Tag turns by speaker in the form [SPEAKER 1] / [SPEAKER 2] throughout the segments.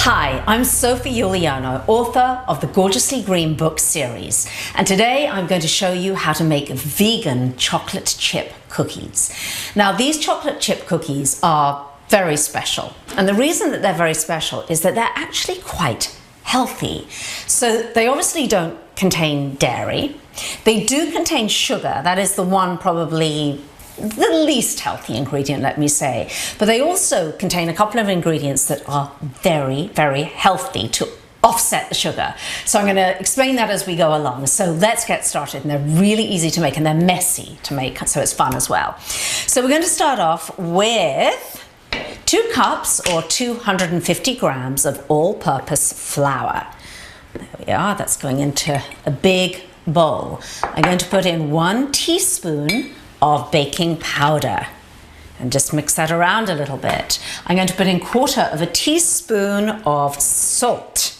[SPEAKER 1] Hi, I'm Sophie Giuliano, author of the Gorgeously Green book series, and today I'm going to show you how to make vegan chocolate chip cookies. Now, these chocolate chip cookies are very special, and the reason that they're very special is that they're actually quite healthy. So they obviously don't contain dairy. They do contain sugar. That is the one probably the least healthy ingredient, let me say. But they also contain a couple of ingredients that are very, very healthy to offset the sugar. So I'm going to explain that as we go along. So let's get started. And they're really easy to make and they're messy to make, so it's fun as well. So we're going to start off with 2 cups or 250 grams of all-purpose flour. There we are, that's going into a big bowl. I'm going to put in 1 teaspoon of baking powder and just mix that around a little bit. I'm going to put in 1/4 teaspoon of salt.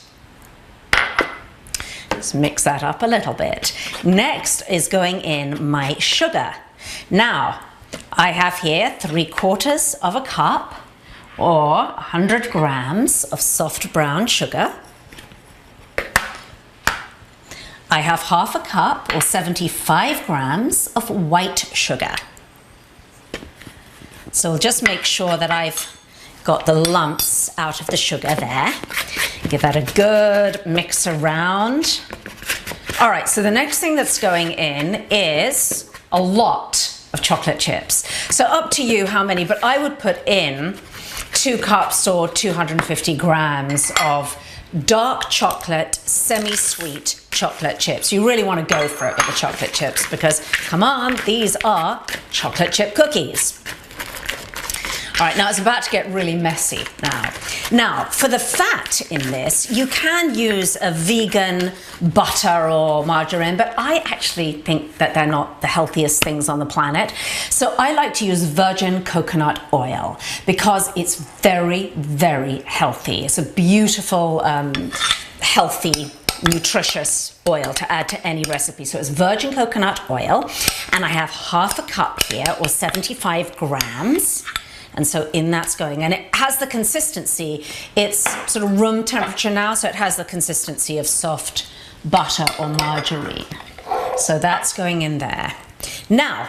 [SPEAKER 1] Just mix that up a little bit. Next is going in my sugar. Now, I have here 3/4 cup or 100 grams of soft brown sugar. I have 1/2 cup or 75 grams of white sugar. So we'll just make sure that I've got the lumps out of the sugar there. Give that a good mix around. All right, so the next thing that's going in is a lot of chocolate chips. So up to you how many, but I would put in 2 cups or 250 grams of dark chocolate, semi-sweet chocolate chips. You really want to go for it with the chocolate chips because, come on, these are chocolate chip cookies. All right, now it's about to get really messy now. Now, for the fat in this, you can use a vegan butter or margarine, but I actually think that they're not the healthiest things on the planet. So I like to use virgin coconut oil because it's very, very healthy. It's a beautiful, healthy, nutritious oil to add to any recipe. So it's virgin coconut oil, and I have 1/2 cup here or 75 grams. And so in that's going, and it has the consistency, it's sort of room temperature now, so it has the consistency of soft butter or margarine. So that's going in there. Now,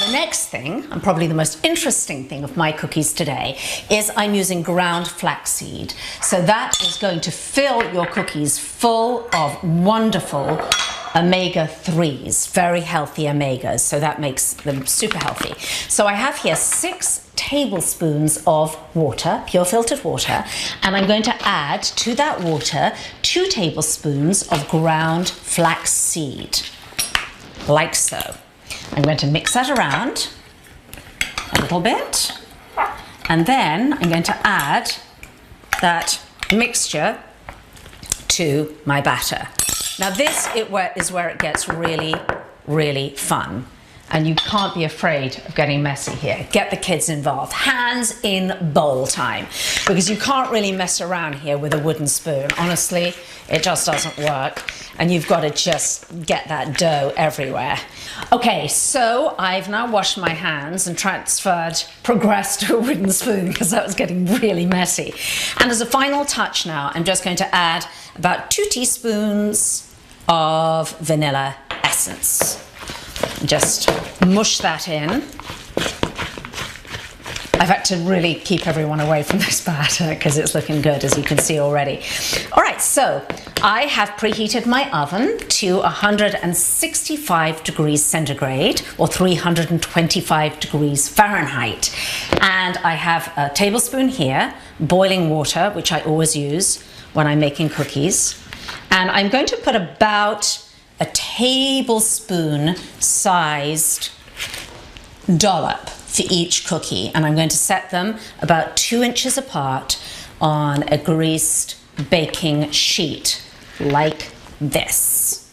[SPEAKER 1] the next thing, and probably the most interesting thing of my cookies today, is I'm using ground flaxseed. So that is going to fill your cookies full of wonderful omega-3s, very healthy omegas, so that makes them super healthy. So I have here 6 tablespoons of water, pure filtered water, and I'm going to add to that water 2 tablespoons of ground flaxseed, like so. I'm going to mix that around a little bit, and then I'm going to add that mixture to my batter. Now this is where it gets really, really fun. And you can't be afraid of getting messy here. Get the kids involved. Hands in bowl time. Because you can't really mess around here with a wooden spoon. Honestly, it just doesn't work. And you've got to just get that dough everywhere. Okay, so I've now washed my hands and progressed to a wooden spoon because that was getting really messy. And as a final touch now, I'm just going to add about 2 teaspoons of vanilla essence. Just mush that in. I've had to really keep everyone away from this batter because it's looking good, as you can see already. All right, so I have preheated my oven to 165 degrees centigrade or 325 degrees Fahrenheit. And I have a tablespoon here, boiling water, which I always use when I'm making cookies. And I'm going to put about a tablespoon sized dollop for each cookie, and I'm going to set them about 2 inches apart on a greased baking sheet like this.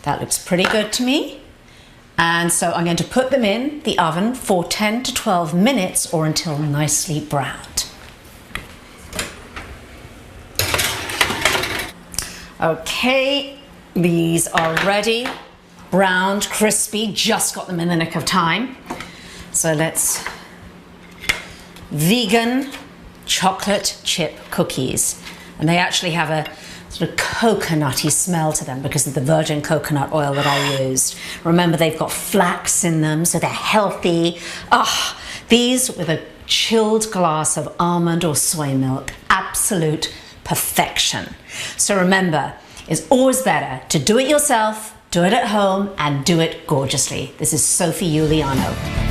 [SPEAKER 1] That looks pretty good to me. And so I'm going to put them in the oven for 10 to 12 minutes or until nicely browned. Okay, these are ready, browned, crispy, just got them in the nick of time. So let's vegan chocolate chip cookies. And they actually have a sort of coconutty smell to them because of the virgin coconut oil that I used. Remember, they've got flax in them, so they're healthy. Ah, these with a chilled glass of almond or soy milk, absolute perfection. So remember, it's always better to do it yourself, do it at home, and do it gorgeously. This is Sophie Giuliano.